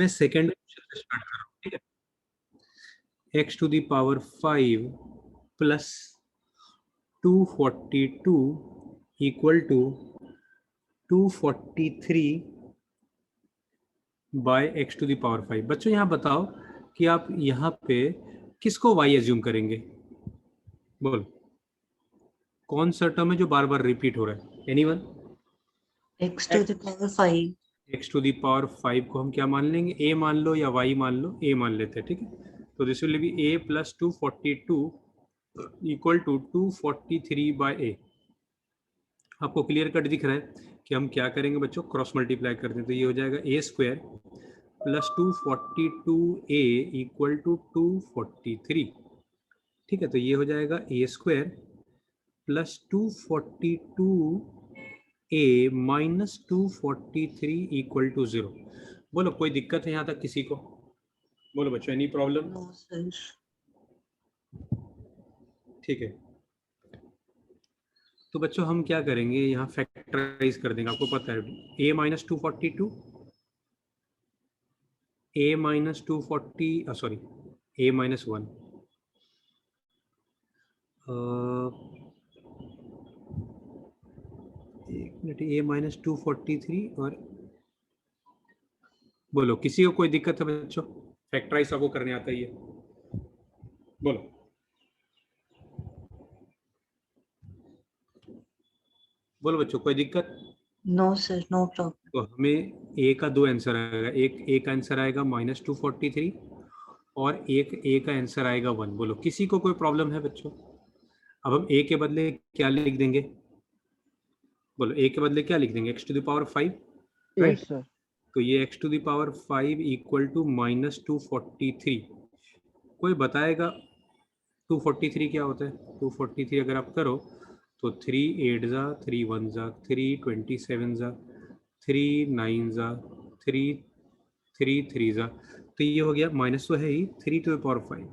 मैं second question से start कर रहा हूँ, ठीक है। x to the power 5 plus 242 equal to 243 by x to the power 5। बच्चों यहाँ बताओ कि आप यहाँ पे किसको y एज्यूम करेंगे? बोल, कौन सा टर्म है जो बार बार रिपीट हो रहा है? Anyone? x to the power 5. x to the power 5 को हम क्या मान लेंगे? a मान लो या y मान लो, a मान लेते हैं, ठीक है। तो this will be a plus 242 equal to 243 by a। आपको क्लियर कट दिख रहा है कि हम क्या करेंगे बच्चों? क्रॉस मल्टीप्लाई कर दें तो ये हो जाएगा a square plus 242a equal to 243, ठीक है। तो ये हो जाएगा a square plus 242a minus 243 equal to 0। बोलो, कोई दिक्कत है यहाँ तक किसी को? बोलो बच्चों, एनी प्रॉब्लम? No, sir. ठीक है, तो बच्चों हम क्या करेंगे, यहाँ फैक्टराइज कर देंगे। आपको पता है a minus 242, a minus 240, sorry a minus 1, एक मिनट, a माइनस 243 और बोलो किसी को कोई दिक्कत है बच्चों? फैक्टराइज आपको करने आता ही है, बोलो। बोलो बच्चों, कोई दिक्कत? No, sir. No problem. तो हमें a का दो आंसर आएगा, एक a का आंसर आएगा माइनस 243 और एक a का आंसर आएगा 1। बोलो किसी को कोई प्रॉब्लम है बच्चों? अब हम a के बदले क्या लिख देंगे? बोलो a के बदले क्या लिख देंगे? x to the power 5, right? तो ये x to the power 5 equal to minus 243। कोई बताएगा 243 क्या होता है? 243 अगर आप करो तो 3 8 जा, 3 1 जा, 3 27 जा, 3 9 जा, 3 3 3 जा, तो ये हो गया माइनस तो है ही 3 टू द पावर 5।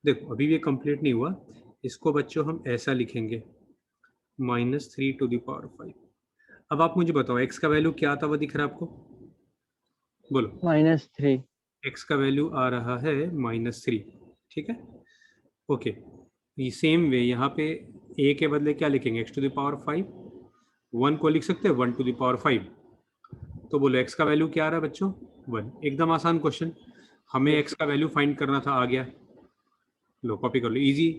देखो अभी भी कंप्लीट नहीं हुआ, इसको बच्चों हम ऐसा लिखेंगे माइनस 3 टू द पावर 5। अब आप मुझे बताओ x का वैल्यू क्या आता हुआ दिख रहा है आपको? बोलो। -3। x का वैल्यू आ रहा है -3, ठीक है। ओके, ये सेम वे यहाँ पे a के बदले क्या लिखेंगे? x टू द पावर 5, 1 को लिख सकते हैं 1 टू द पावर 5। तो बोलो x का वैल्यू क्या आ रहा है बच्चों? 1। एकदम आसान क्वेश्चन, हमें x का वैल्यू फाइंड करना था, आ गया। लो कॉपी कर लो, इजी।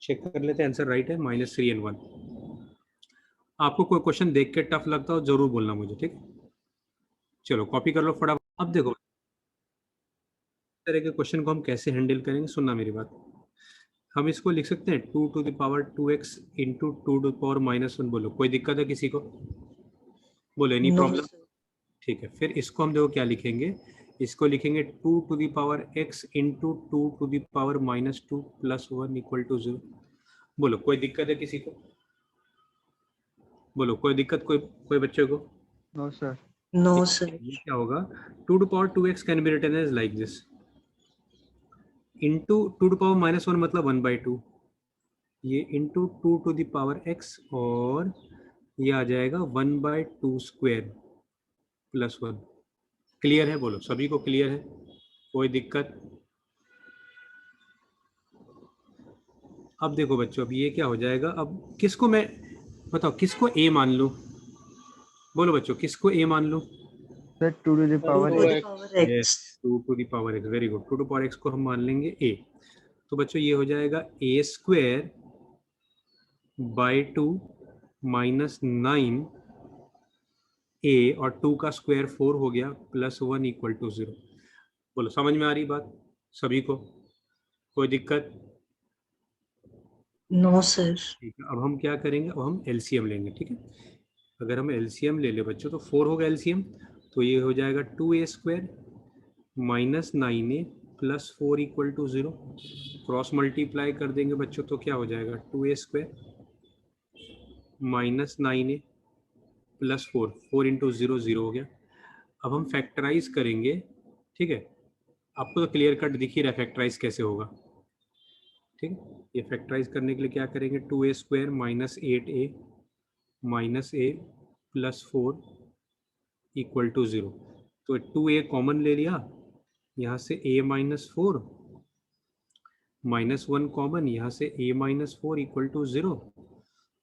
चेक कर लेते हैं, आंसर राइट है, -3 एंड 1। आपको कोई क्वेश्चन देख के टफ लगता हो जरूर बोलना मुझे, ठीक है। चलो कॉपी कर लो फटाफट। अब देखो इस तरह के क्वेश्चन को हम कैसे हैंडल करेंगे, सुनना मेरी बात। हम इसको लिख सकते हैं 2 to the power 2x into 2 to the power -1। बोलो कोई दिक्कत है किसी को? बोलो एनी No, प्रॉब्लम? sir. ठीक है, फिर इसको हम देखो क्या लिखेंगे, इसको लिखेंगे 2 to the power x into 2 to the power -2 plus 1 equal to 0। बोलो कोई दिक्कत है किसी को? बोलो कोई दिक्कत, कोई कोई बच्चे को? No sir. No, ठीक sir. है, ये क्या होगा? 2 to power 2x can be written as like this, into 2 to power -1 मतलब 1/2, ये into 2 to the power x और ये आ जाएगा 1/2 स्क्वायर प्लस 1। क्लियर है? बोलो सभी को क्लियर है, कोई दिक्कत? अब देखो बच्चों, अब ये क्या हो जाएगा, अब किसको मैं बताओ किसको a मान लूं? बोलो बच्चों किसको a मान लूं? Sir 2 to the 2 power to the x। power yes, x. 2 to the power x, very good. 2 to power x को हम मान लेंगे a। तो बच्चों ये हो जाएगा a square by 2 minus 9 a और 2 का स्क्वायर 4 हो गया प्लस 1 इक्वल टू 0। बोलो समझ में आ रही बात सभी को? कोई दिक्कत? No, sir. ठीक है, अब हम क्या करेंगे, अब हम एलसीएम लेंगे, ठीक है। अगर हम एलसीएम ले ले बच्चों तो 4 होगा एलसीएम, तो ये हो जाएगा 2a square minus 9a plus 4 equal to 0। Cross multiply कर देंगे बच्चों तो क्या हो जाएगा? 2a square minus 9a plus 4, 4 into 0 0 हो गया। अब हम फैक्टराइज करेंगे, ठीक है। आपको तो क्लियर कट दिख ही रहा है फैक्टराइज कैसे होगा, ठीक है। ये फैक्टराइज करने के लिए क्या करेंगे? 2a square minus 8a minus a plus 4 equal to 0। तो 2a कॉमन ले लिया, यहाँ से a -4 -1 कॉमन, यहाँ से a -4 इक्वल टू 0।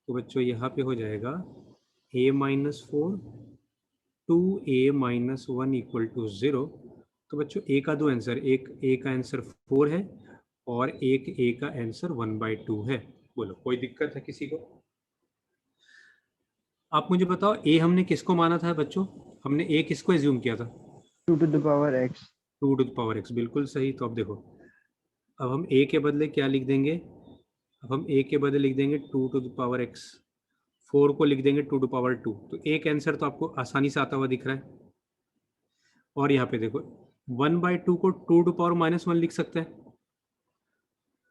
तो बच्चों यहाँ पे हो जाएगा a -4 2a -1 इक्वल टू 0। तो बच्चों a का दो आंसर, एक a का आंसर 4 है और एक a का आंसर 1/2 है। बोलो कोई दिक्कत है किसी को? आप मुझे बताओ a हमने किसको माना था बच्चों? हमने a किसको एज्यूम किया था? 2 to the power x. 2 to the power x, बिल्कुल सही। तो अब देखो, अब हम a के बदले क्या लिख देंगे? अब हम a के बदले लिख देंगे 2 टू द पावर x, 4 को लिख देंगे 2 टू पावर 2। तो एक आंसर तो आपको आसानी से आता हुआ दिख रहा है। और यहाँ पे देखो 1/2 को 2 टू पावर -1 लिख सकते हैं,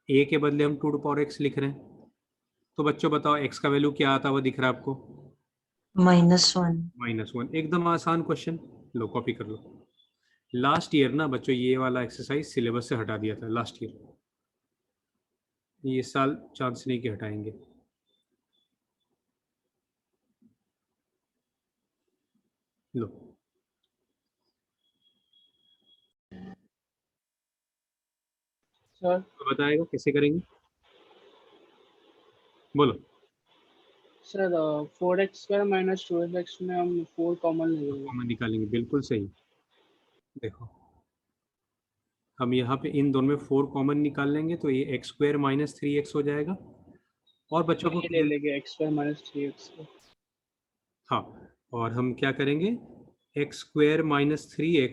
a के बदले हम 2 टू पावर x लिख रहे हैं। तो बच्चों बताओ x का वैल्यू क्या आता हुआ दिख रहा है आपको? -1. -1। एकदम आसान क्वेश्चन, लो कॉपी कर लो। लास्ट ईयर ना बच्चों ये वाला एक्सरसाइज सिलेबस से हटा दिया था लास्ट ईयर, ये साल चांस नहीं कि हटाएंगे। लो सर तो बताएगा कैसे करेंगे, बोलो। सर 4x² - 12x में हम 4 कॉमन लेंगे। कॉमन निकालेंगे, बिल्कुल सही। देखो हम यहाँ पे इन दोनों में 4 कॉमन निकाल लेंगे तो ये x² - 3x हो जाएगा। और बच्चों को ये ले लेंगे x² - 3x। हाँ, और हम क्या करेंगे, x² - 3x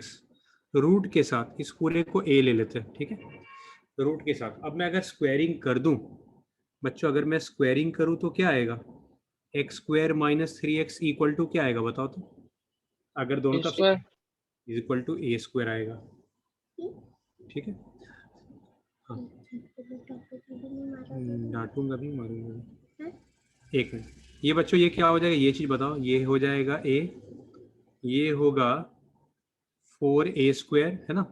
रूट के साथ इस पूरे को a ले लेते हैं, ठीक है, रूट के साथ। अब मैं अगर स्क्वायरिंग कर दूं बच्चों, अगर मैं स्क्वायरिंग करूं तो क्या आएगा? x² - 3x इक्वल टू क्या आएगा बताओ तो? अगर दोनों का a² इक्वल टू a² आएगा, ठीक है। हाँ डांटूंगा भी, मारूंगा भी। एक मिनट, ये बच्चों ये क्या हो जाएगा, ये चीज बताओ। ये हो जाएगा a, ये होगा 4a² है ना,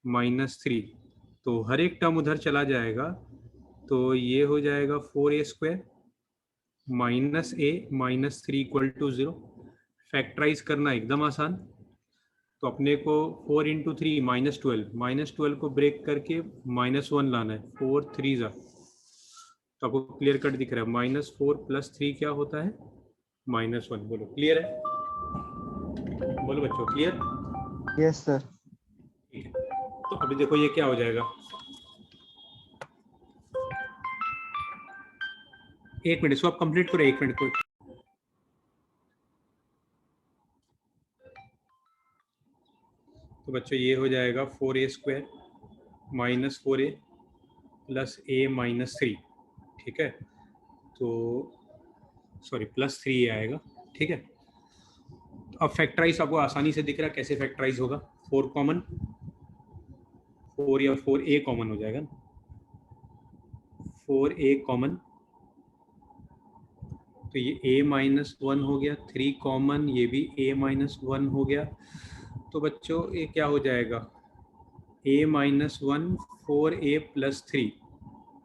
-3। तो हर एक टर्म उधर चला जाएगा, तो ये हो जाएगा 4a² -a -3 equal to 0। Factorise करना एकदम आसान। तो अपने को 4 × 3 -12, -12 को ब्रेक करके -1 लाना है, 4 3 जा। तो आपको क्लियर कट दिख रहा है, -4 + 3 क्या होता है? -1। बोलो क्लियर है? बोलो बच्चों क्लियर? Yes, sir. ठीक है, तो अभी देखो ये क्या हो जाएगा। एक मिनट, इसको आप कंप्लीट करो, एक मिनट को। तो बच्चों ये हो जाएगा 4a² -4a + a -3, ठीक है। तो सॉरी +3 आएगा, ठीक है। अब फैक्टराइज आपको आसानी से दिख रहा है कैसे फैक्टराइज होगा। 4 कॉमन, 4 या 4a कॉमन हो जाएगा ना, 4a कॉमन, तो ये a -1 हो गया, 3 कॉमन, ये भी a -1 हो गया। तो बच्चों ये क्या हो जाएगा, a -1 4a + 3।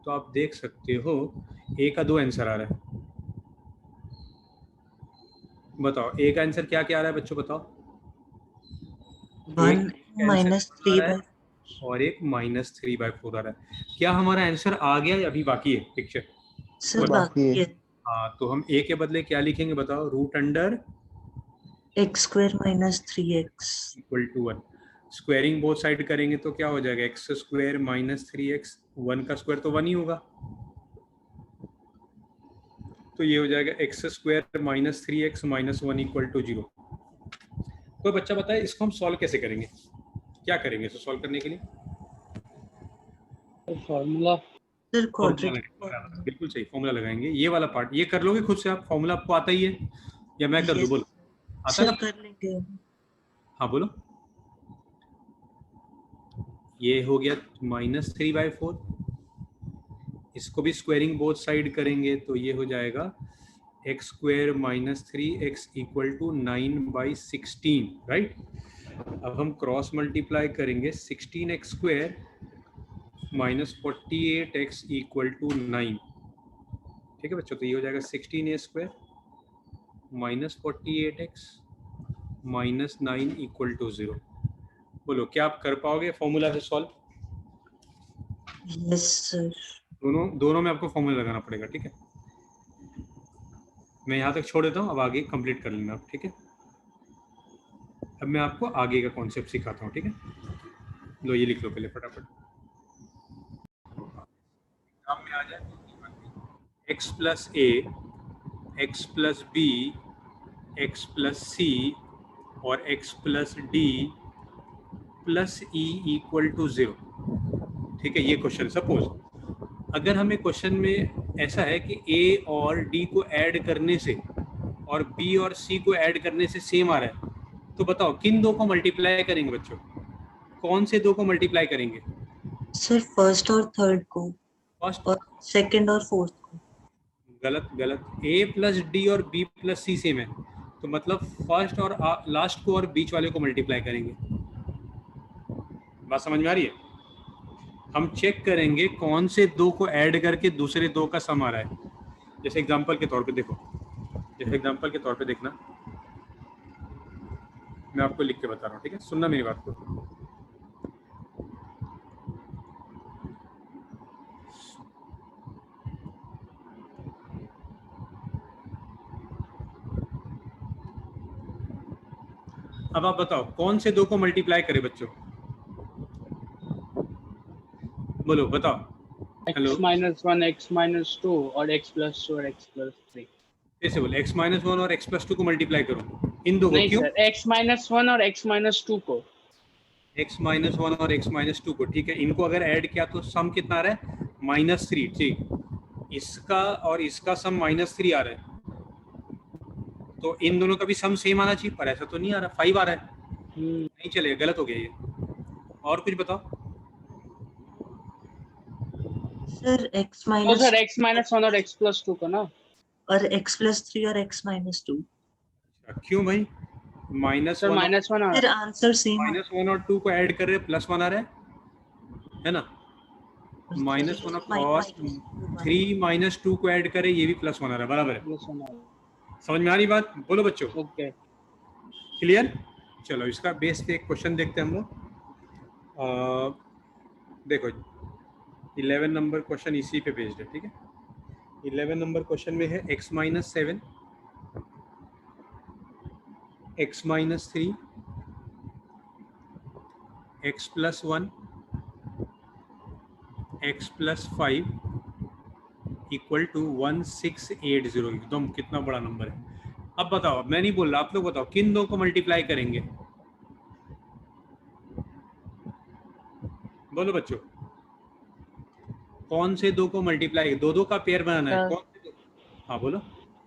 तो आप देख सकते हो a का 2 आंसर आ रहा है। बताओ a का आंसर क्या क्या आ रहा है बच्चों, बताओ। 1 आंसर -3 आ रहा है by और एक -3/4 आ रहा है। क्या हमारा आंसर आ गया या अभी बाकी है पिक्चर? सर बाकी बाकी है। है। हाँ, तो हम a के बदले क्या लिखेंगे बताओ? √Under x² - 3x. Equal to 1। Squaring both side करेंगे तो क्या हो जाएगा, x² - 3x, 1 का स्क्वायर तो 1 ही होगा, तो ये हो जाएगा x² - 3x -1 इक्वल टू 0। कोई बच्चा बताए इसको हम सॉल्व कैसे करेंगे, क्या करेंगे इसको सॉल्व करने के लिए? फॉर्मूला सर फॉर्मूला क्वाड्रेटिक बिल्कुल सही, फॉर्मूला लगाएंगे। ये वाला पार्ट ये कर लोगे खुद से आप, फॉर्मूला आपको आता ही है या मैं कर दूं? बोलो, आता है सर ना? कर लेंगे। हाँ बोलो। ये हो गया -3/4, इसको भी स्क्वायरिंग बोथ साइड करेंगे तो ये हो जाएगा x² - 3x equal to 9/16, right. अब हम क्रॉस मल्टीप्लाई करेंगे, 16x² -48x इक्वल टू 9, ठीक है बच्चों। तो ये हो जाएगा 16a² - 48x -9 इक्वल टू 0। बोलो क्या आप कर पाओगे फॉर्मूला से सॉल्व? Yes sir. दोनों में आपको फॉर्मूला लगाना पड़ेगा, ठीक है। मैं यहाँ तक छोड़ देता हूँ, अब आगे कंप्लीट कर लेना आप, ठीक है। अब मैं आपको आगे का कॉन्सेप्ट सिखाता हूँ, ठीक है। लो ये लिख लो पहले फटाफट, काम में आ जाए। x plus A, x plus B, x plus C और x plus D plus E equal to 0, ठीक है। ये क्वेश्चन, सपोज अगर हमें क्वेश्चन में ऐसा है कि a और d को ऐड करने से और b और c को ऐड करने से सेम आ रहा है, तो बताओ किन दो को मल्टीप्लाई करेंगे बच्चों? कौन से दो को मल्टीप्लाई करेंगे? सर फर्स्ट और थर्ड को फर्स्ट, और सेकंड और फोर्थ को। गलत गलत, a प्लस डी और b प्लस सी सेम है, तो मतलब फर्स्ट और लास्ट को और बीच वाले को मल्टीप्लाई करेंगे। बात समझ में आ रही है? हम चेक करेंगे कौन से दो को ऐड करके दूसरे दो का सम आ रहा है। जैसे एग्जांपल के तौर पे देखो, जैसे एग्जांपल के तौर पे देखना, मैं आपको लिख के बता रहा हूँ, ठीक है। सुनना मेरी बात को। अब आप बताओ कौन से दो को मल्टीप्लाई करे बच्चों? बोलो बताओ। Hello, x minus 1 x minus 2 और x प्लस 2 और x प्लस 3। कैसे बोले? x माइनस 1 और x प्लस 2 को मल्टीप्लाई करो, इन दो को। नहीं क्यों? सर, x माइनस 1 और x माइनस 2 को। x माइनस 1 और x माइनस 2 को, ठीक है। इनको अगर ऐड किया तो सम कितना आ रहा है? -3, ठीक। इसका और इसका सम -3 आ रहा है, तो इन दोनों का भी सम सेम आना चाहिए, पर ऐसा तो नहीं आ रहा, 5 आ रहा है। नहीं चलेगा, गलत हो गया ये। और कुछ बताओ। सर x तो माइनस सर x माइनस 1 और x प्लस 2 को ना। और x प्लस 3 और x माइनस 2। क्यों भाई? सर माइनस 1 फिर आंसर सेम -1 और 2 को ऐड कर रहे हैं, +1 आ रहा है ना। -1 और 3 -2 को ऐड करें, ये भी +1 आ रहा है, बराबर है। समझ में आ रही बात? बोलो बच्चों, ओके। क्लियर? चलो इसका बेस पे एक क्वेश्चन देखते हैं हम लोग। देखो 11 नंबर क्वेश्चन इसी पे बेस्ड है, ठीक है। 11 नंबर क्वेश्चन में है x minus 7, x minus 3, x plus 1, x plus 5 equal to 1680। एकदम कितना बड़ा नंबर है। अब बताओ, मैं नहीं बोल रहा, आप लोग बताओ किन दो को मल्टीप्लाई करेंगे? बोलो बच्चों, कौन से दो को मल्टीप्लाई? दो दो का पेयर बनाना है, कौन से दो? हाँ बोलो।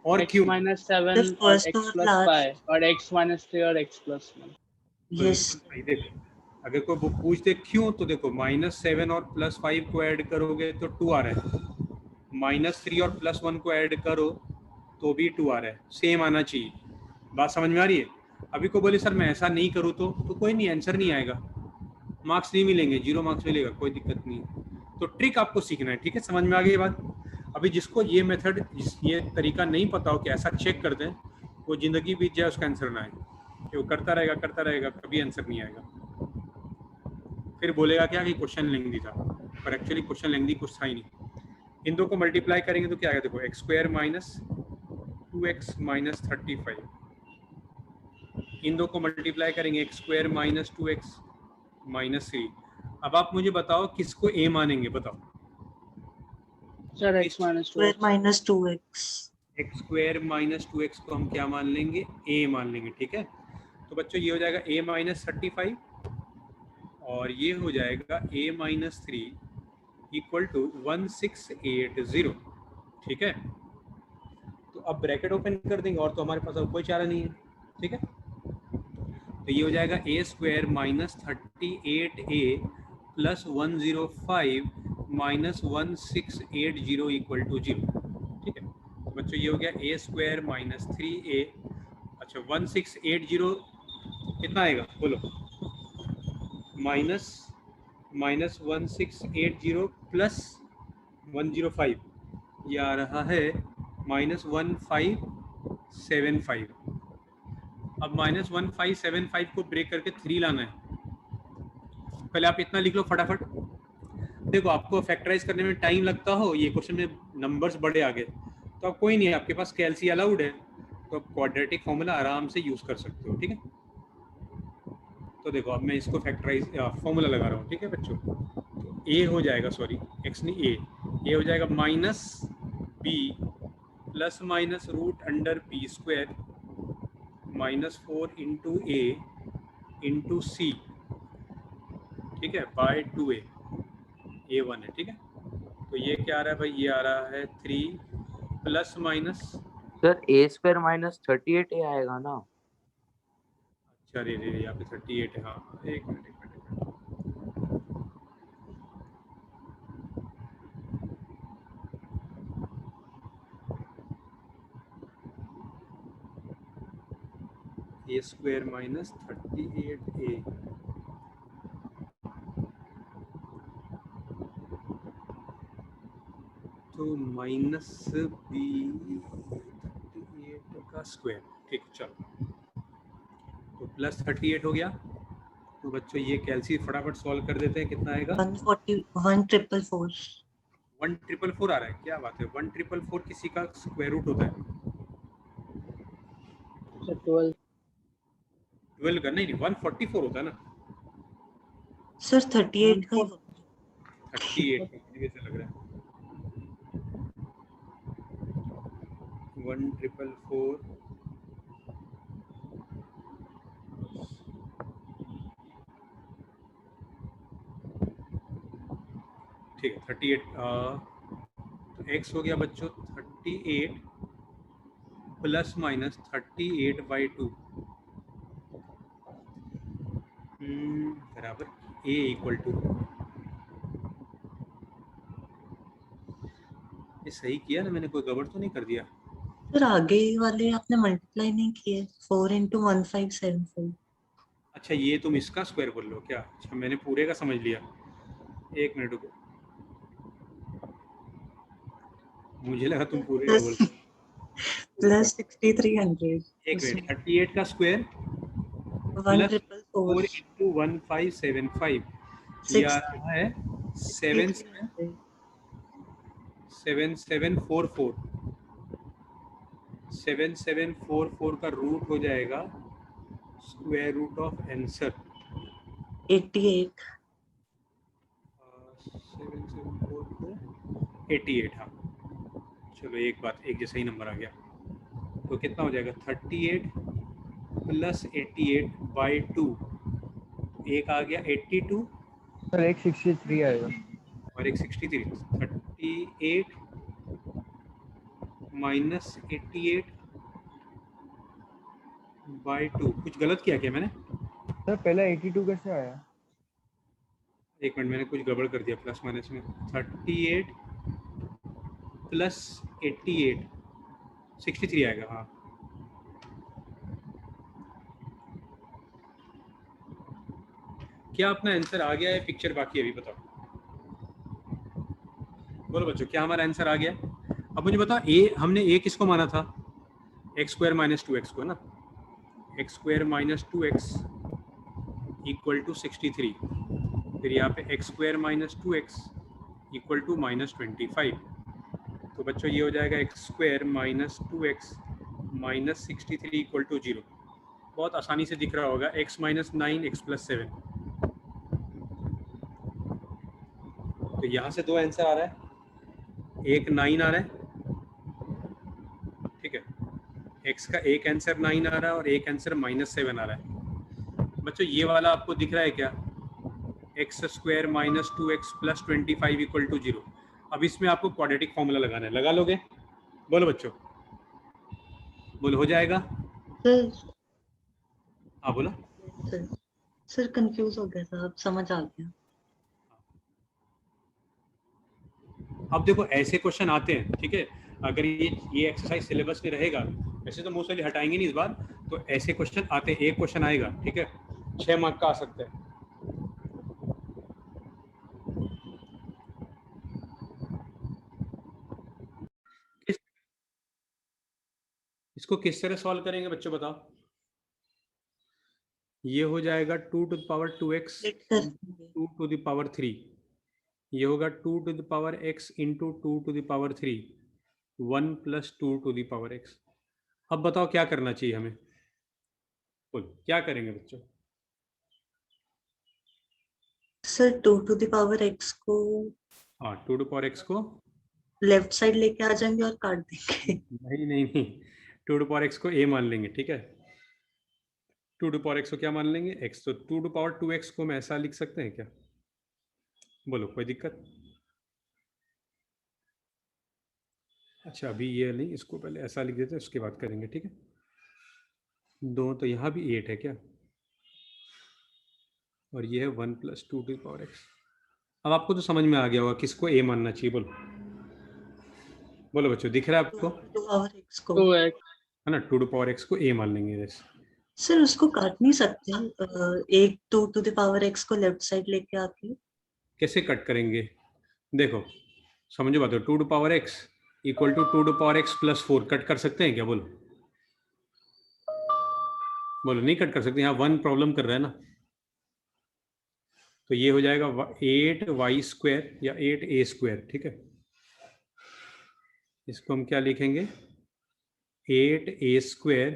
और x क्यों? माइनस 7 और x प्लस 5 और x माइनस 3 और x प्लस 1। यस। देखो अगर कोई वो पूछ दे क्यों, तो देखो -7 और +5 को ऐड करोगे तो 2 आ रहा है, -3 और +1 को ऐड करो तो भी 2 आ रहा है, सेम आना चाहिए। बात समझ में आ रही है? अभी को बोले सर मैं ऐसा नहीं करूँ तो कोई नहीं, आंसर नहीं आएगा, मार्क्स नहीं मिलेंगे, 0 मार्क्स मिलेगा, कोई दिक्कत नहीं। तो ट्रिक आपको सीखना है, ठीक है। समझ में आ गई ये बात? अभी जिसको ये मेथड, ये तरीका नहीं पता हो कि ऐसा चेक कर दें, वो जिंदगी बीत जाए उसका आंसर ना आए, कि वो करता रहेगा, कभी आंसर नहीं आएगा। फिर बोलेगा क्या कि क्वेश्चन लेंदी था, पर एक्चुअली क्वेश्चन लेंदी कुछ था ही नहीं। इन दो को मल्टीप्लाई करेंगे तो क्या आएगा? देखो x² माइनस 2x माइनस 35, इन दो को मल्टीप्लाई करेंगे x² माइनस 2x माइनस 3। अब आप मुझे बताओ किसको a मानेंगे? बताओ sir x minus 2 square minus 2x। x² minus 2x को हम क्या मान लेंगे? a मान लेंगे, ठीक है। तो बच्चों ये हो जाएगा a माइनस 35 और ये हो जाएगा a माइनस 3 इक्वल टू 1680, ठीक है। तो अब ब्रैकेट ओपन कर देंगे और तो हमारे पास अब कोई चारा नहीं है, ठीक है। तो ये हो जाएगा a² minus 38a plus 105 minus 1680 equal to 0, ठीक है। तो बच्चों ये हो गया a² माइनस 3a, अच्छा 1680 कितना आएगा बोलो? माइनस 1680 प्लस 105, ये आ रहा है -1575, अब -1575 को ब्रेक करके 3 लाना है। पहले आप इतना लिख लो फटाफट। देखो आपको फैक्टराइज करने में टाइम लगता हो, ये क्वेश्चन में नंबर्स बड़े आ गए, तो अब कोई नहीं, आपके पास कैलसी अलाउड है, तो आप क्वाड्रेटिक फॉर्मूला आराम से यूज़ कर सकते हो। ठीक है, तो देखो अब मैं इसको फैक्टराइज फॉर्मूला लगा रहा हूँ। ठीक है बच्चों, तो ए हो जाएगा, सॉरी एक्स नहीं, ए हो जाएगा minus B plus minus root under P square -4 into into C, ठीक है, बाय 2a, a1 है। ठीक है, तो ये क्या आ रहा है भाई, ये आ रहा है 3 प्लस माइनस, सर ए स्क्वायर माइनस 38 आएगा ना? अच्छा रे रे यहाँ पे 38 है। हाँ एक मिनट, एक मिनट। ए स्क्वायर माइनस 38a, तो माइनस बी 38 का स्क्वायर। ठीक, चलो तो प्लस 38 हो गया। तो बच्चों ये कैलसी फटाफट सॉल्व कर देते हैं, कितना आएगा? 144. 1444 आ रहा है, क्या बात है। 1444 किसी का स्क्वायर रूट होता है? सर 12. 12 का नहीं, 144 होता है ना। सर 38 का ही होता है. 38 मुझे कैसे लग रहा है? 1444 ठीक है 38, तो x हो गया बच्चों 38 प्लस माइनस 38/2 बराबर a इक्वल टू, ये सही किया ना मैंने, कोई गड़बड़ तो नहीं कर दिया? सर आगे वाले आपने मल्टीप्लाई नहीं किए. 4 into 1575. अच्छा ये तुम इसका स्क्वायर बोल लो क्या? अच्छा मैंने पूरे का समझ लिया, एक मिनट रुको, मुझे लगा तुम पूरे का बोल रहे प्लस 6300. हो। एक मिनट, 38 का स्क्वायर प्लस 4 1444. इंटू 1575, ये आ रहा है 6300. 7744। 7744 का रूट हो जाएगा स्क्वायर रूट ऑफ आंसर 88. 7744 88। हाँ चलो एक बात, एक जैसा ही नंबर आ गया, तो कितना हो जाएगा 38 प्लस 88/2, एक आ गया 82 सर एक 63 आएगा. और एक 63। 38 माइनस 88/2, कुछ गलत किया क्या मैंने? सर पहला 82 कैसे आया? एक मिनट, मैंने कुछ गड़बड़ कर दिया प्लस माइनस में। 38 प्लस 88 63 आएगा। हाँ क्या अपना आंसर आ गया है, पिक्चर बाकी है अभी? बताओ, बोलो बच्चों, क्या हमारा आंसर आ गया? अब मुझे बताओ, ए हमने ए किसको माना था? एक्स स्क्वायर माइनस 2x को, है ना। X square minus 2x equal to 63, फिर यहाँ पे x square minus 2x equal to -25। तो बच्चों ये हो जाएगा x square minus 2x minus 63 equal to 0। बहुत आसानी से दिख रहा होगा, x माइनस 9 x प्लस 7। तो यहाँ से दो आंसर आ रहा है, एक 9 आ रहा है, ठीक है, x का एक आंसर 9 आ रहा है और एक आंसर -7 आ रहा है। बच्चों ये वाला आपको दिख रहा है क्या? X square minus 2x plus 25 equal to 0। अब इसमें आपको क्वाड्रेटिक फॉर्मूला लगाना है, लगा लोगे? बोलो बच्चों, बोलो, हो जाएगा? सर हाँ बोलो। सर कंफ्यूज हो गया था, अब समझ आ गया. अब देखो ऐसे क्वेश्चन आते हैं, ठीक है, अगर ये एक्सरसाइज सिलेबस में रहेगा, वैसे तो मोस्टली हटाएंगे नहीं इस बार, तो ऐसे क्वेश्चन आते हैं, एक क्वेश्चन आएगा, ठीक है, 6 मार्क का आ सकता है। इसको किस तरह सॉल्व करेंगे बच्चों, बताओ? ये हो जाएगा 2 to the power 2x split कर देंगे। 2 to the power 3, ये होगा 2 to the power x into 2 to the power 3, 1 plus 2 to the power x। अब बताओ क्या करना चाहिए हमें, बोल क्या करेंगे बच्चों? Sir 2 to the power x को हाँ 2 to the power x को लेफ्ट साइड लेके आ जाएंगे और काट देंगे। नहीं 2 to the power x को a मान लेंगे, ठीक है। 2 to the power x को क्या मान लेंगे? x। तो 2 to the power 2x को हम ऐसा लिख सकते हैं क्या? बोलो कोई दिक्कत? अच्छा अभी ये नहीं, इसको पहले ऐसा लिख देते हैं, उसके बाद करेंगे, ठीक है। दो तो यहाँ भी 8 है क्या, और ये है 1 plus 2 to the power x। अब आपको तो समझ में आ गया होगा किसको a मानना चाहिए, बोलो बोलो बच्चों, दिख रहा है आपको? 2 टू पावर x को 2x। है ना, 2 to the power x को a मान लेंगे जैसे। सर उसको काट नहीं सकते, एक 2 टू द पावर x को लेफ्ट साइड लेके आके। कैसे कट करेंगे? देखो समझो बात, 2 to the power x equal to 2 to the power x plus 4 cut कर सकते हैं क्या, बोलो बोलो नहीं कट कर सकते, यहाँ 1 प्रॉब्लम कर रहा है ना। तो ये हो जाएगा 8y स्क्वायर या 8a स्क्वायर, ठीक है। इसको हम क्या लिखेंगे, 8a square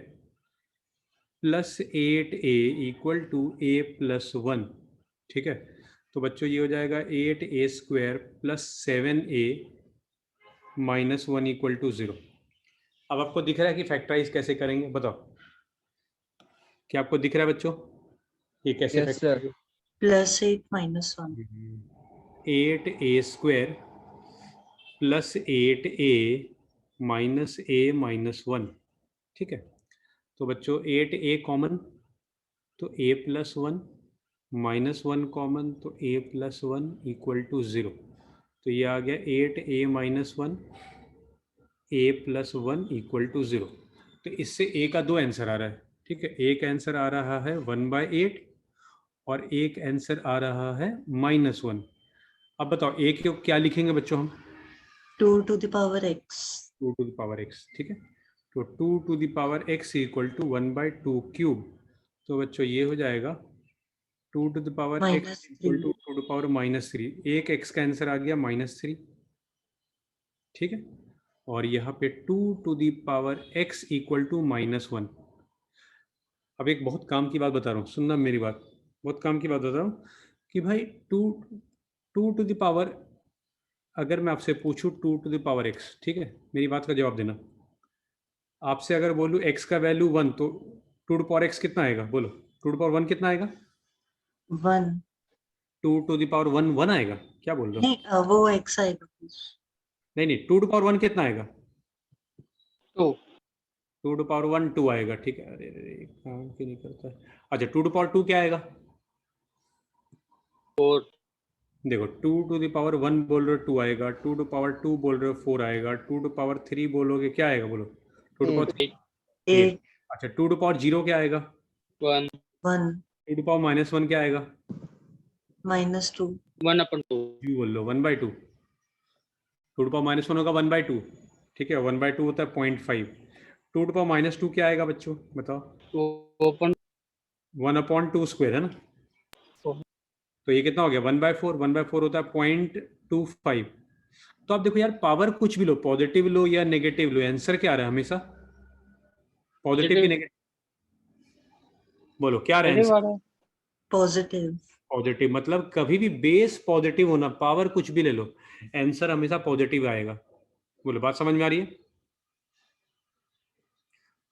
plus 8a equal to a plus 1, ठीक है। तो बच्चों ये हो जाएगा 8a square plus 7a minus 1 equal to 0। अब आपको दिख रहा है कि फैक्टराइज कैसे करेंगे, बताओ क्या आपको दिख रहा है बच्चों ये कैसे Yes, sir. factorize? Plus 8 minus 1 8a square plus 8a minus a minus 1, ठीक है। तो बच्चों 8a कॉमन तो a प्लस 1 माइनस 1 कॉमन तो a प्लस 1 इक्वल टू 0। तो ये आ गया 8a minus 1 a plus 1 equal to 0। तो इससे a का 2 आंसर आ रहा है, ठीक है। एक आंसर आ रहा है 1/8 और एक आंसर आ रहा है -1। अब बताओ a को क्या लिखेंगे बच्चों हम? 2 to the power x 2 to the power x, ठीक है। तो 2 to the power x equal to 1/2 cube. तो बच्चों ये हो जाएगा 2 to the power x equal to 2 to the power -3। एक x का आंसर आ गया -3, ठीक है। और यहाँ पे 2 to the power x equal to -1। अब एक बहुत काम की बात बता रहा हूँ, सुनना मेरी बात, बहुत काम की बात बता रहा हूँ कि भाई 2 to the power, अगर मैं आपसे पूछूं 2 to the power x, ठीक है, मेरी बात का जवाब देना। आपसे अगर बोलूं x का वैल्यू 1 तो 2 to the power x कितना आएगा, बोलो 2 to the power 1 कितना आएगा? 1 2 to the power 1 1 आएगा, क्या बोल रहे हो? नहीं, वो x आएगा। नहीं 2 to the power 1 कितना आएगा? 2। 2 to the power 1 2 आएगा, ठीक है। अरे अरे काम क्यों नहीं करता है? अच्छा 2 to the power 2 क्या आएगा? 4। देखो 2 to the power 1 बोल रहे हो 2 आएगा, 2 to the power 2 बोल रहे हो 4 आएगा, 2 to the power 3 बोलोगे क्या आएगा, बोलो 2 to the power 3 8। अच्छा 2 to the power 0 क्या आएगा? 1 2 to the power -1 क्या आएगा? -2 1/2। यू बोल लो 1/2। 2 to the power -1 होगा 1/2, ठीक है। 1/2 होता है 0.5। 2 to the power -2 क्या आएगा बच्चों, बताओ? 1/2 स्क्वायर है ना। तो ये कितना हो गया 1/4। 1/4 होता है 0.25। तो आप देखो यार, पावर कुछ भी लो, पॉजिटिव लो या नेगेटिव लो, आंसर क्या आ रहा है हमेशा? पॉजिटिव की नेगेटिव, बोलो क्या आ रहा है आंसर? पॉजिटिव। पॉजिटिव, मतलब कभी भी बेस पॉजिटिव होना, पावर कुछ भी ले लो, आंसर हमेशा पॉजिटिव आएगा। बोलो बात समझ में आ रही है?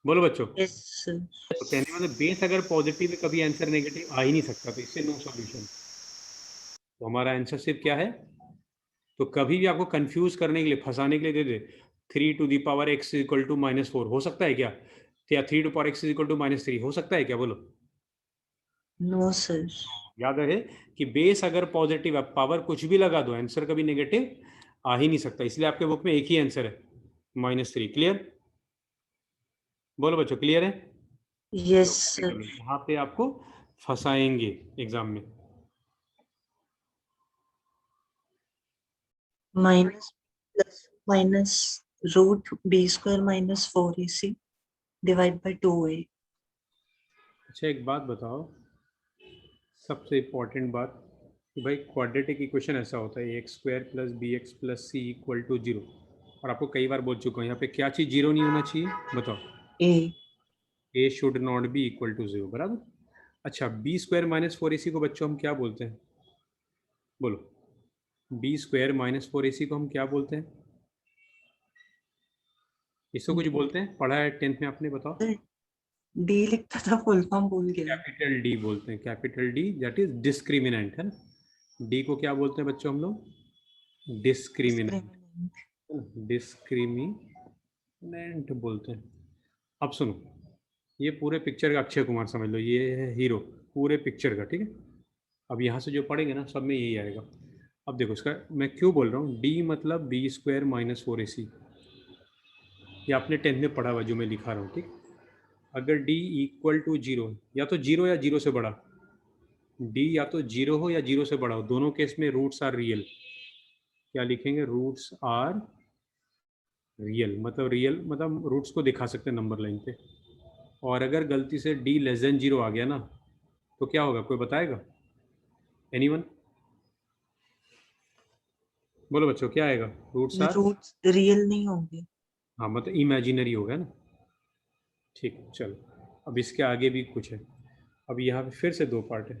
बोलो बच्चों। Yes sir. तो कहने मतलब बेस अगर पॉजिटिव है कभी आंसर नेगेटिव आ ही नहीं सकता, तो इससे नो सॉल्यूशन। तो हमारा आंसर सिर्फ क्या है, तो कभी भी आपको कंफ्यूज करने के लिए, फंसाने के लिए दे दे 3 to the power x equal to -4, हो सकता है क्या? या 3 to the power x equal to -3 हो सकता है क्या, बोलो? No sir. याद रहे कि बेस अगर पॉजिटिव है, पावर कुछ भी लगा दो, आंसर कभी नेगेटिव आ ही नहीं सकता। इसलिए आपके बुक में एक ही आंसर है -3। क्लियर? बोलो बच्चों क्लियर है? Yes sir. यहाँ पे आपको फंसाएंगे एग्जाम में। Minus root b square -4ac divide by 2a। अच्छा एक बात बताओ, सबसे इम्पोर्टेंट बात कि भाई क्वाड्रेटिक इक्वेशन ऐसा होता है x square plus B x plus c equal to zero. और आपको कई बार बोल चुका हूँ यहाँ पे क्या चीज़ जीरो नहीं होना चाहिए बताओ। A should not be equal to zero, बराबर। अच्छा, B square minus four A C को बच्चों हम क्या बोलते हैं, बोलो। B square minus four A C को हम क्या बोलते हैं? इसको कुछ बोलते हैं, पढ़ा है 10th में आपने, बताओ। डी लिखता था, फुल फॉर्म भूल गया। कैपिटल डी बोलते हैं, capital D, that is discriminant, है ना। डी को क्या बोलते हैं बच्चों हम लोग? डिस्क्रिमिनेंट, डिस्क्रिमिनेंट बोलते हैं। अब सुनो, ये पूरे पिक्चर का अक्षय कुमार समझ लो, ये है हीरो पूरे पिक्चर का, ठीक है। अब यहाँ से जो पढ़ेंगे ना सब में यही आएगा। अब देखो इसका मैं क्यों बोल रहा हूँ, डी मतलब B square minus four A सी, ये आपने 10th में पढ़ा हुआ जो मैं लिखा रहा हूँ, ठीक। अगर d इक्वल टू जीरो, या तो जीरो या जीरो से बड़ा, d या तो जीरो हो या जीरो से बड़ा हो, दोनों केस में रूट्स आर रियल। क्या लिखेंगे? रूट्स आर रियल, मतलब रियल मतलब रूट्स को दिखा सकते हैं नंबर लाइन पे। और अगर गलती से d लेस देन जीरो आ गया ना, तो क्या होगा, कोई बताएगा? एनीवन? बोलो बच्चों, क्या आएगा? रूट्स आर रियल नहीं होंगे। हाँ, मतलब इमेजिनरी होगा ना। ठीक है, चलो अब इसके आगे भी कुछ है। अब यहाँ पे फिर से दो पार्ट है।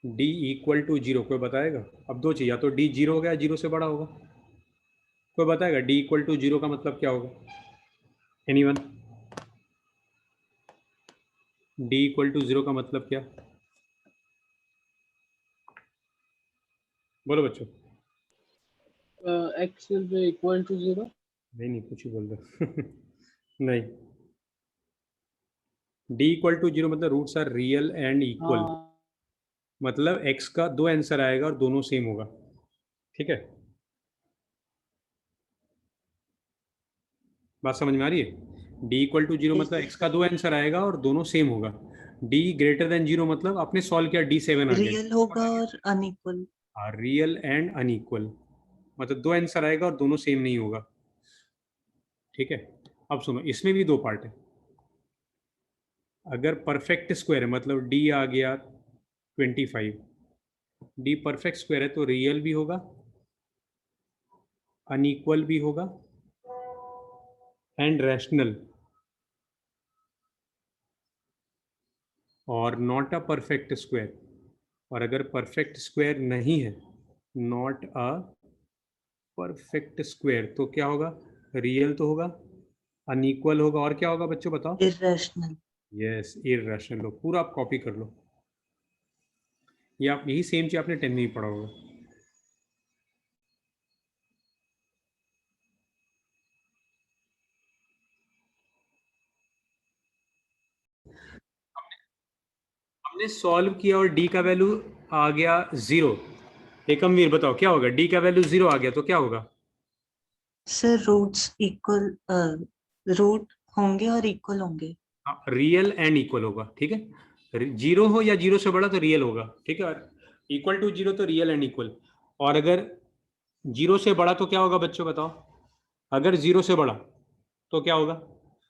d इक्वल टू जीरो, कोई बताएगा? अब दो चीज़, या तो d जीरो होगा या जीरो से बड़ा होगा। कोई बताएगा d इक्वल टू जीरो का मतलब क्या होगा? Anyone? d equal to zero का मतलब क्या? बोलो बच्चों। x will be equal to 0. नहीं कुछ ही बोल रहे नहीं, d इक्वल टू जीरो मतलब roots are real and equal, मतलब x का दो आंसर आएगा और दोनों सेम होगा, ठीक है। बात समझ में आ रही है? d इक्वल टू जीरो मतलब x का दो आंसर आएगा और दोनों सेम होगा। d ग्रेटर देन जीरो मतलब आपने सॉल्व किया, d7 आ गया, रियल होगा और अनइक्वल। रियल एंड अनइक्वल, मतलब दो आंसर आएगा और दोनों सेम नहीं होगा, ठीक है। अब सुनो, इसमें भी दो पार्ट है। अगर परफेक्ट स्क्वायर है, मतलब d आ गया 25, d परफेक्ट स्क्वायर है तो रियल भी होगा, अनइक्वल भी होगा एंड रैशनल, और नॉट अ परफेक्ट स्क्वायर। और अगर परफेक्ट स्क्वायर नहीं है, नॉट अ परफेक्ट स्क्वायर, तो क्या होगा? रियल तो होगा, अनइक्वल होगा, और क्या होगा बच्चों बताओ? इररेशनल। Yes, irrational. लो पूरा आप कॉपी कर लो, ये आप यही सेम चीज आपने 10 में ही पढ़ा होगा। हमने सॉल्व किया और d का वैल्यू आ गया 0। एकमवीर बताओ क्या होगा? d का वैल्यू 0 आ गया तो क्या होगा? सर रूट्स इक्वल, रूट होंगे और इक्वल होंगे। रियल एंड इक्वल होगा, ठीक है। जीरो हो या जीरो से बड़ा तो रियल होगा, ठीक है। इक्वल टू जीरो तो रियल एंड इक्वल। और अगर जीरो से बड़ा तो क्या होगा बच्चों बताओ? अगर जीरो से बड़ा तो क्या होगा?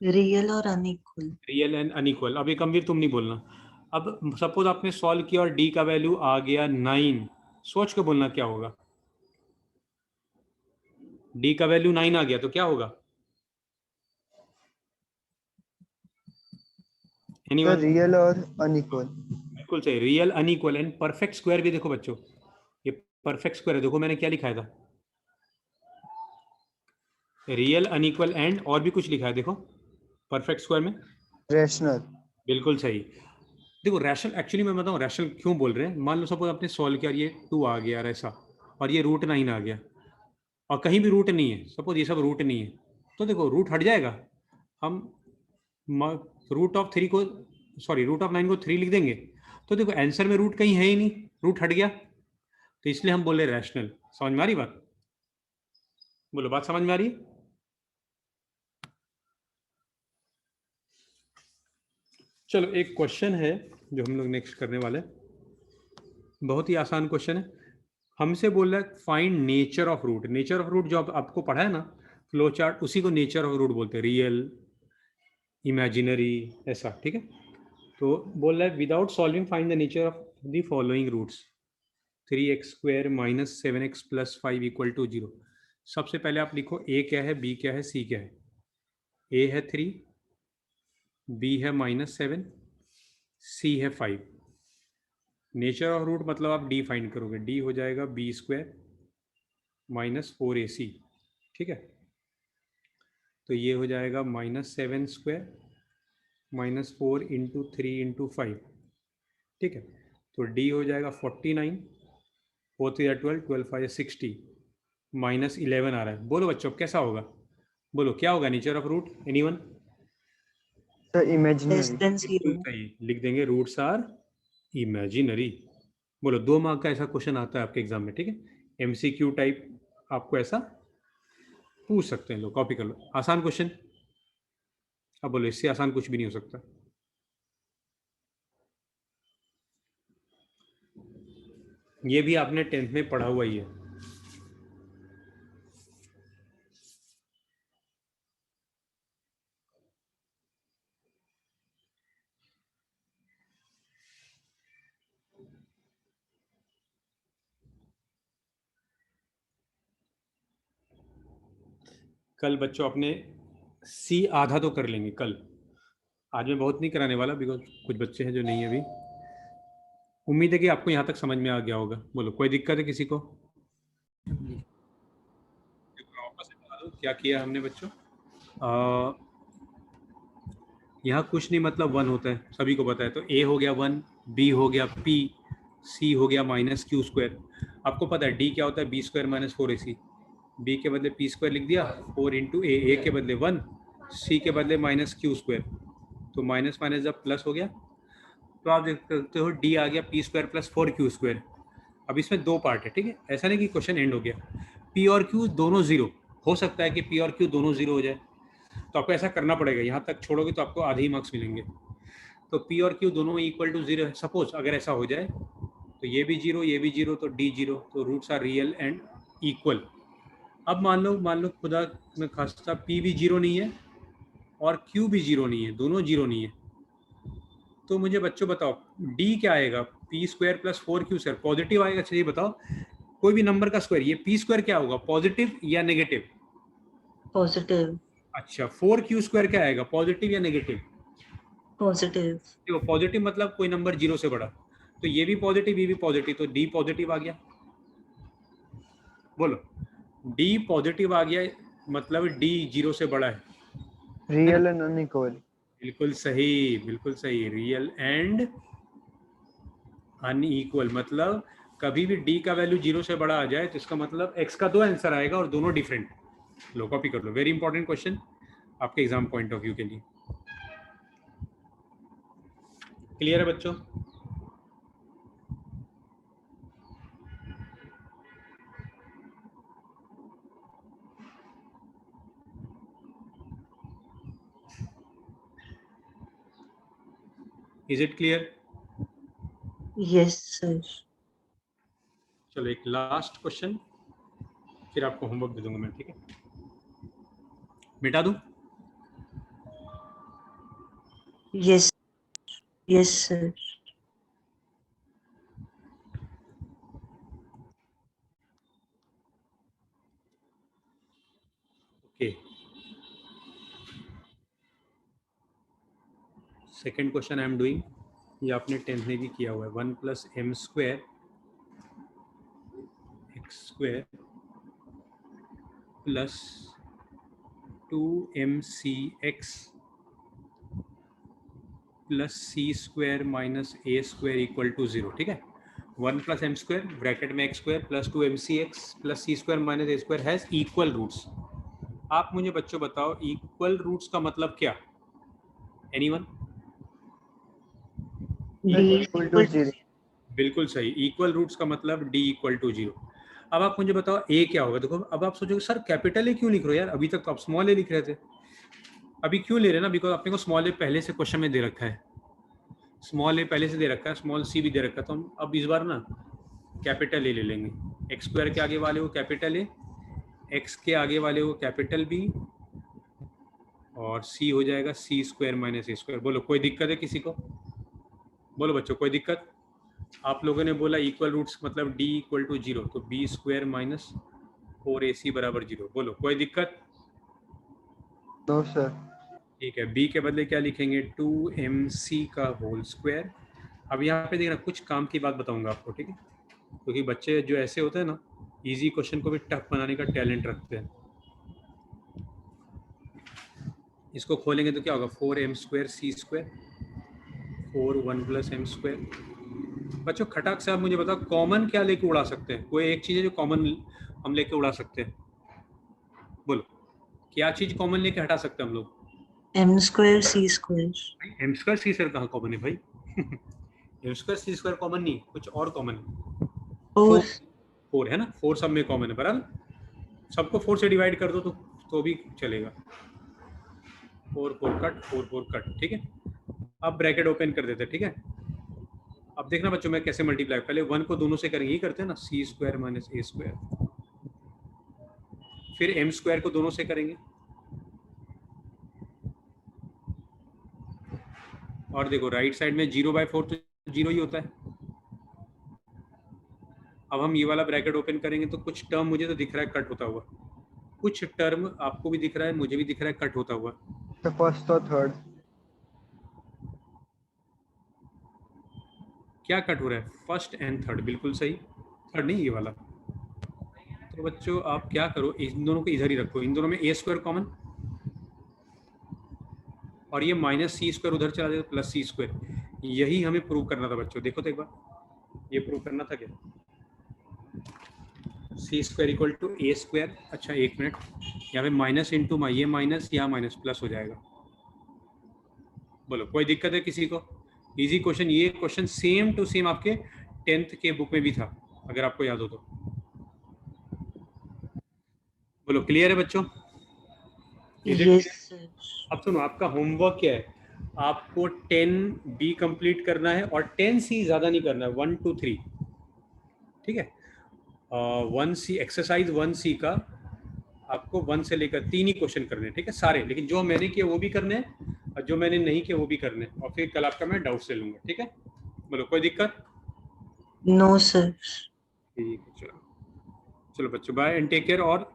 रियल और अनइक्वल। Real and unequal. अब एकमवीर तुम नहीं बोलना। अब सपोज आपने सॉल्व किया और d का वैल्यू आ गया 9, सोच के बोलना क्या होगा। d का वैल्यू 9 आ गया तो क्या होगा? सर रियल और अनइक्वल। बिल्कुल सही, real unequal and perfect square भी। देखो बच्चों, ये परफेक्ट स्क्वायर है, देखो मैंने क्या लिखा था, रियल अनइक्वल एंड और भी कुछ लिखा है, देखो परफेक्ट स्क्वायर में। रैशनल। बिल्कुल सही। देखो रैशनल, एक्चुअली मैं बताऊँ रैशनल क्यों बोल रहे हैं। मान लो सपोज आपने सॉल्व किया, ये 2 आ गया ऐसा, और ये रूट 9 आ गया, और कहीं भी रूट नहीं है, सपोज ये सब रूट नहीं है, तो देखो रूट हट जाएगा। हम रूट ऑफ 3 को, सॉरी रूट ऑफ 9 को 3 लिख देंगे, तो देखो आंसर में रूट कहीं है ही नहीं, रूट हट गया, तो इसलिए हम बोले रैशनल। समझ में आ रही बात? बोलो, बात समझ में आ रही है? चलो एक क्वेश्चन है जो हम लोग नेक्स्ट करने वाले हैं, बहुत ही आसान क्वेश्चन है। हमसे बोल रहा है find nature of root. Nature of root जो आपको पढ़ा है ना फ्लो चार्ट, उसी को नेचर ऑफ रूट बोलते हैं, रियल, इमेजिनरी, ऐसा, ठीक है। तो बोल रहा है without solving find the nature of the following roots 3x square minus 7x plus 5 equal to 0। सबसे पहले आप लिखो a क्या है, b क्या है, c क्या है। a है 3, b है -7, c है 5। नेचर ऑफ रूट मतलब आप d फाइंड करोगे, d हो जाएगा b स्क्वायर माइनस 4ac, ठीक है। तो ये हो जाएगा -7 स्क्वायर -4 इंटू 3 इंटू 5, ठीक है। तो d हो जाएगा 49, 4 3 12, 12 5 60, -11 आ रहा है। बोलो बच्चों कैसा होगा, बोलो क्या होगा nature of root, anyone? Sir less imaginary. Then बिल्कुल 0। सही, लिख देंगे रूट्स आर इमेजिनरी। बोलो 2 मार्क का ऐसा क्वेश्चन आता है आपके एग्जाम में, ठीक है। एमसीक्यू टाइप आपको ऐसा पूछ सकते हैं लोग, कॉपी कर लो। आसान क्वेश्चन, अब बोलो इससे आसान कुछ भी नहीं हो सकता। ये भी आपने 10th में पढ़ा हुआ ही है। कल बच्चों अपने सी आधा तो कर लेंगे कल, आज मैं बहुत नहीं कराने वाला बिकॉज कुछ बच्चे हैं जो नहीं है अभी। उम्मीद है कि आपको यहाँ तक समझ में आ गया होगा। बोलो कोई दिक्कत है किसी को? वापस बता दो क्या किया हमने बच्चों। यहाँ कुछ नहीं मतलब 1 होता है, सभी को पता है। तो a हो गया 1, b हो गया p, c हो गया -q स्क्वायर। आपको पता है d क्या होता है, b square minus 4ac। b के बदले p स्क्वायर लिख दिया, 4 इंटू a के बदले 1, c के बदले -q स्क्वायर। तो माइनस माइनस जब प्लस हो गया तो आप देख सकते हो d आ गया p square plus 4q square. अब इसमें 2 पार्ट है, ठीक है। ऐसा नहीं कि क्वेश्चन एंड हो गया। p और q दोनों 0 हो सकता है कि p और q दोनों 0 हो जाए, तो आपको ऐसा करना पड़ेगा। यहाँ तक छोड़ोगे तो आपको आधे ही मार्क्स मिलेंगे। तो p और q दोनों इक्वल टू 0 है। सपोज अगर ऐसा हो जाए तो ये भी 0 ये भी 0 तो d 0, तो roots are real and equal. अब मान लो खुदा में खासा p भी 0 नहीं है और q भी 0 नहीं है, दोनों 0 नहीं है। तो मुझे बच्चों बताओ d क्या आएगा, p square plus 4q square positive आएगा। चलिए बताओ कोई भी नंबर का स्क्वायर, ये p स्क्वायर क्या होगा, पॉजिटिव या नेगेटिव? पॉजिटिव। अच्छा 4q स्क्वायर क्या आएगा, पॉजिटिव या नेगेटिव? पॉजिटिव। देखो पॉजिटिव मतलब कोई नंबर 0 से बड़ा, तो ये भी पॉजिटिव ये भी पॉजिटिव, तो d पॉजिटिव आ गया। बोलो d पॉजिटिव आ गया मतलब d 0 से बड़ा है। Real and unequal. बिल्कुल सही, बिल्कुल सही। रियल एंड अनइक्वल मतलब कभी भी d का वैल्यू 0 से बड़ा आ जाए तो इसका मतलब x का 2 आंसर आएगा और दोनों डिफरेंट। लो कॉपी कर लो, वेरी इंपॉर्टेंट क्वेश्चन आपके एग्जाम पॉइंट ऑफ व्यू के लिए। क्लियर है बच्चों? Is it clear? Yes sir. चलो एक लास्ट क्वेश्चन फिर आपको होमवर्क दे दूंगा मैं, ठीक है। मिटा दूं? Yes yes sir. Okay second question I am doing, ये आपने 10th में भी किया हुआ है। 1 plus m square x square plus 2mcx plus c square minus a square equal to 0, ठीक है। 1 प्लस m स्क्वायर ब्रैकेट में x square plus 2mcx plus c square minus a square has equal roots. आप मुझे बच्चों बताओ equal roots का मतलब क्या, एनीवन? Equal to 0। बिल्कुल सही, इक्वल रूट्स का मतलब d इक्वल टू 0। अब आप मुझे बताओ a क्या होगा। देखो अब आप सोचोगे सर कैपिटल ए क्यों लिख रहे हो यार, अभी तक तो आप स्मॉल ए लिख रहे थे। अभी क्यों ले रहे हैं ना, बिकॉज अपने को स्मॉल ए पहले से क्वेश्चन में दे रखा है, स्मॉल ए पहले से दे रखा है, स्मॉल सी भी दे रखा है। तो हम अब इस बार ना कैपिटल ए ले लेंगे। एक्स स्क्वायर के आगे वाले को कैपिटल ए, एक्स के आगे वाले को कैपिटल बी और सी हो जाएगा सी स्क्वायर माइनस ए स्क्वायर। बोलो कोई दिक्कत है किसी को? बोलो बच्चों, कोई दिक्कत? आप लोगों ने बोला इक्वल रूट्स मतलब d इक्वल टू 0, तो b स्क्वायर माइनस 4ac बराबर 0। बोलो, कोई दिक्कत? No sir. ठीक है, b के बदले क्या लिखेंगे? 2mc का होल स्क्वायर। अब यहाँ पे देखना, कुछ काम की बात बताऊंगा आपको, ठीक है? क्योंकि बच्चे जो ऐसे होते हैं ना, इजी क्वेश्चन को भी टफ बनाने का टैलेंट रखते हैं। इसको खोलेंगे तो क्या होगा? 4m स्क्वायर सी स्क्वायर 4 1 प्लस m स्क्वायर। बच्चों खटाक से आप मुझे बताओ, कॉमन क्या लेके उड़ा सकते हैं? कोई एक चीज़ है जो कॉमन हम लेके उड़ा सकते हैं? बोलो, क्या चीज़ कॉमन लेके हटा सकते हैं हम लोग? एम स्क्वायर सी स्क्वायर। एम स्क्वायर सी स्क्वायर कहाँ कॉमन है भाई? एम स्क्वायर सी स्क्वायर कॉमन नहीं, कुछ और कॉमन है। फोर। 4 है ना, 4 सब में कॉमन है, बराबर। सबको 4 से डिवाइड कर दो तो भी चलेगा। 4 4 कट, 4 4 कट, ठीक है। अब ब्रैकेट ओपन कर देते हैं, ठीक है। अब देखना बच्चों मैं कैसे मल्टीप्लाई, पहले 1 को दोनों से करेंगे, ये करते हैं ना, सी स्क्वायर माइनस ए स्क्वायर। फिर एम स्क्वायर को दोनों से करेंगे, और देखो राइट साइड में 0/4 तो 0 ही होता है। अब हम ये वाला ब्रैकेट ओपन करेंगे तो कुछ टर्म मुझे तो दिख रहा है कट होता हुआ, कुछ टर्म आपको भी दिख रहा है, मुझे भी दिख रहा है कट होता हुआ। तो फर्स्ट और थर्ड। क्या कट हो रहा है? फर्स्ट एंड थर्ड, बिल्कुल सही। थर्ड नहीं, ये वाला। तो बच्चों आप क्या करो, इन दोनों को इधर ही रखो, इन दोनों में ए स्क्वायर कॉमन, और ये माइनस सी स्क्वायर उधर चला जाए प्लस सी स्क्वायर। यही हमें प्रूव करना था बच्चों, देखो तो एक बार, ये प्रूव करना था क्या? C square equal to A square. अच्छा एक मिनट, यहाँ पे माइनस इंटू ये माइनस, यहाँ माइनस प्लस हो जाएगा। बोलो कोई दिक्कत है किसी को? इजी क्वेश्चन, ये क्वेश्चन सेम टू सेम आपके 10th के बुक में भी था, अगर आपको याद हो तो। बोलो क्लियर है बच्चों? यस। अब सुनो, आपका होमवर्क क्या है? आपको 10B कंप्लीट करना है और 10C ज्यादा नहीं करना है, 1 2 3, ठीक है। 1C एक्सरसाइज 1C का आपको 1 से लेकर 3 ही क्वेश्चन करने हैं, ठीक है सारे, लेकिन जो मैंने किए वो भी करने हैं और जो मैंने नहीं किए वो भी करने हैं, और फिर कल आपका मैं डाउट से लूंगा, ठीक है। बोलो कोई दिक्कत? No sir. ठीक है, चलो चलो बच्चों, बाय एंड टेक केयर। और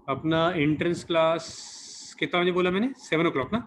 अपना एंट्रेंस क्लास कितना बजे बोला मैंने? 7 o'clock ना?